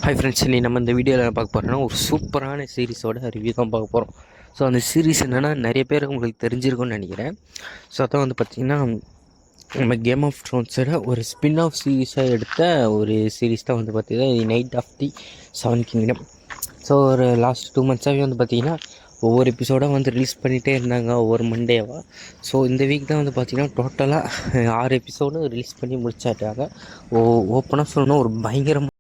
Hi friends, இன்னைக்கு நம்ம இந்த வீடியோவில் பார்க்க போகிறோம்னா ஒரு சூப்பரான சீரிஸோட ரிவ்யூ தான் பார்க்க போகிறோம். ஸோ அந்த சீரிஸ் என்னென்னா நிறைய பேர் உங்களுக்கு தெரிஞ்சிருக்கும்னு நினைக்கிறேன். ஸோ அதான் வந்து பார்த்திங்கன்னா நம்ம கேம் ஆஃப் த்ரோன்ஸோட ஒரு ஸ்பின் ஆஃப் சீரீஸாக எடுத்த ஒரு சீரீஸ் தான் வந்து பார்த்திங்கன்னா Knight of the Seven Kingdom. So ஒரு லாஸ்ட் 2 months வந்து பார்த்திங்கன்னா ஒவ்வொரு எபிசோடாக வந்து ரிலீஸ் பண்ணிகிட்டே இருந்தாங்க ஒவ்வொரு மண்டேவாக. ஸோ இந்த வீக் தான் வந்து பார்த்திங்கன்னா டோட்டலாக 6 எபிசோடு ரிலீஸ் பண்ணி முடிச்சாட்டாங்க. ஓப்பனாக சொல்லணும், ஒரு பயங்கரமாக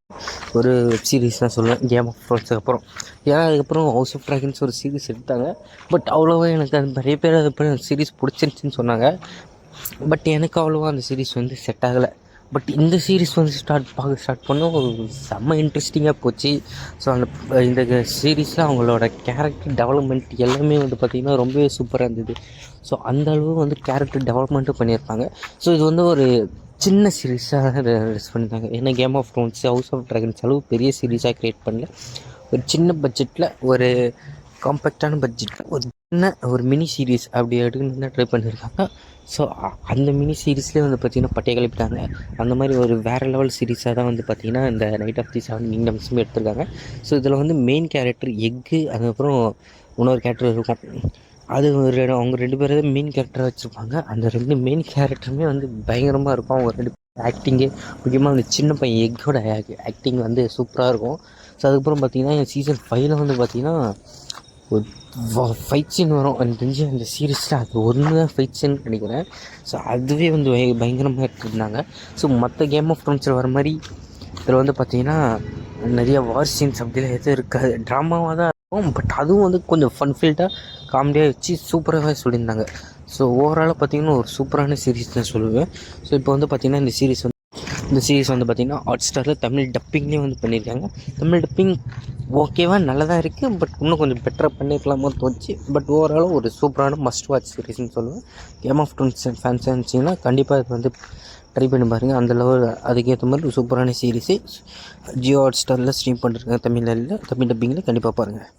ஒரு வெப் சீரிஸ் தான் சொல்லுவேன் கேம் ஆஃப் த்ரோன்ஸுக்கு அப்புறம். ஏன்னா அதுக்கப்புறம் ஹவுஸ் ஆஃப் ட்ராகன்ஸ் ஒரு சீரிஸ் எடுத்தாங்க. பட் அவ்வளோவா எனக்கு அது நிறைய பேர் அதுக்கப்புறம் சீரிஸ் பிடிச்சிருந்துச்சின்னு சொன்னாங்க. பட் எனக்கு அவ்வளோவா அந்த சீரிஸ் வந்து செட் ஆகலை. பட் இந்த சீரிஸ் வந்து ஸ்டார்ட் பண்ண ஒரு செம்ம இன்ட்ரெஸ்டிங்காக போச்சு. ஸோ இந்த சீரீஸில் அவங்களோட கேரக்டர் டெவலப்மெண்ட் எல்லாமே வந்து பார்த்திங்கன்னா ரொம்பவே சூப்பராக இருந்தது. ஸோ அந்த அளவு வந்து கேரக்டர் டெவலப்மெண்ட்டும் பண்ணியிருப்பாங்க. ஸோ இது வந்து ஒரு சின்ன சீரீஸாக ரிலீஸ் பண்ணியிருந்தாங்க. ஏன்னா Game of Thrones, House of Dragons அளவு பெரிய சீரீஸாக க்ரியேட் பண்ணல. ஒரு சின்ன பட்ஜெட்டில், ஒரு காம்பேக்டான பட்ஜெட்டில் ஒரு மினி சீரீஸ் அப்படி எடுக்கணுன்னு தான் ட்ரை பண்ணியிருக்காங்க. ஸோ அந்த மினி சீரீஸ்லேயே வந்து பார்த்திங்கன்னா பட்டையை கிளப்பிட்டாங்க. அந்த மாதிரி ஒரு வேறு லெவல் சீரீஸாக தான் வந்து பார்த்திங்கன்னா இந்த நைட் ஆஃப் தி செவன் கிங்டம்ஸுமே எடுத்திருக்காங்க. ஸோ இதில் வந்து மெயின் கேரக்டர் எக்கு, அதுக்கப்புறம் இன்னொரு கேரக்டர் இருக்கும். அது அவங்க 2 பேரும் மெயின் கேரக்டராக வச்சுருப்பாங்க. அந்த 2 மெயின் கேரக்டருமே வந்து பயங்கரமாக இருக்கும். அவங்க 2 ஆக்டிங்கு, முக்கியமாக அந்த சின்ன பையன் எக்கோட ஆக்டிங் வந்து சூப்பராக இருக்கும். ஸோ அதுக்கப்புறம் பார்த்திங்கன்னா சீசன் 5 வந்து பார்த்திங்கன்னா ஒரு ஃபைட் சீன் வரும். எனக்கு தெரிஞ்சு அந்த சீரீஸில் அது ஒன்று தான் ஃபைட் சீன் நினைக்கிறேன். ஸோ அதுவே வந்து பயங்கரமாக எடுத்துருந்தாங்க. ஸோ மற்ற கேம் ஆஃப் த்ரோன்ஸில் வர மாதிரி இதில் வந்து பார்த்திங்கன்னா நிறைய வார் சீன்ஸ் அப்படிலாம் எதுவும் இருக்காது. ட்ராமாவாக தான் இருக்கும். பட் அதுவும் வந்து கொஞ்சம் ஃபன்ஃபில்டாக காமெடியாக வச்சு சூப்பராகவே சொல்லியிருந்தாங்க. ஸோ ஓவராலாக பார்த்திங்கன்னா ஒரு சூப்பரான சீரீஸ் தான் சொல்லுவேன். ஸோ இப்போ வந்து பார்த்திங்கன்னா இந்த சீரீஸ் வந்து பார்த்திங்கன்னா ஹாட்ஸ்டாரில் தமிழ் டப்பிங்லேயே வந்து பண்ணியிருக்காங்க. தமிழ் டப்பிங் ஓகேவா நல்லதாக இருக்குது. பட் இன்னும் கொஞ்சம் பெட்டராக பண்ணியிருக்கலாமோ தோணுச்சு. பட் ஓவராலாக ஒரு சூப்பரான மஸ்ட் வாட்ச் சீரீஸ்னு சொல்லுவேன். கேம் ஆஃப் த்ரோன்ஸ் ஃபேன்ஸாக இருந்துச்சிங்கன்னா கண்டிப்பாக இது வந்து ட்ரை பண்ணி பாருங்கள். அந்த லெவல் அதுக்கேற்ற மாதிரி ஒரு சூப்பரான சீரீஸு ஜியோ ஹாட்ஸ்டாரில் ஸ்ட்ரீம் பண்ணிருக்காங்க. தமிழ் டப்பிங்கில் கண்டிப்பாக பாருங்கள்.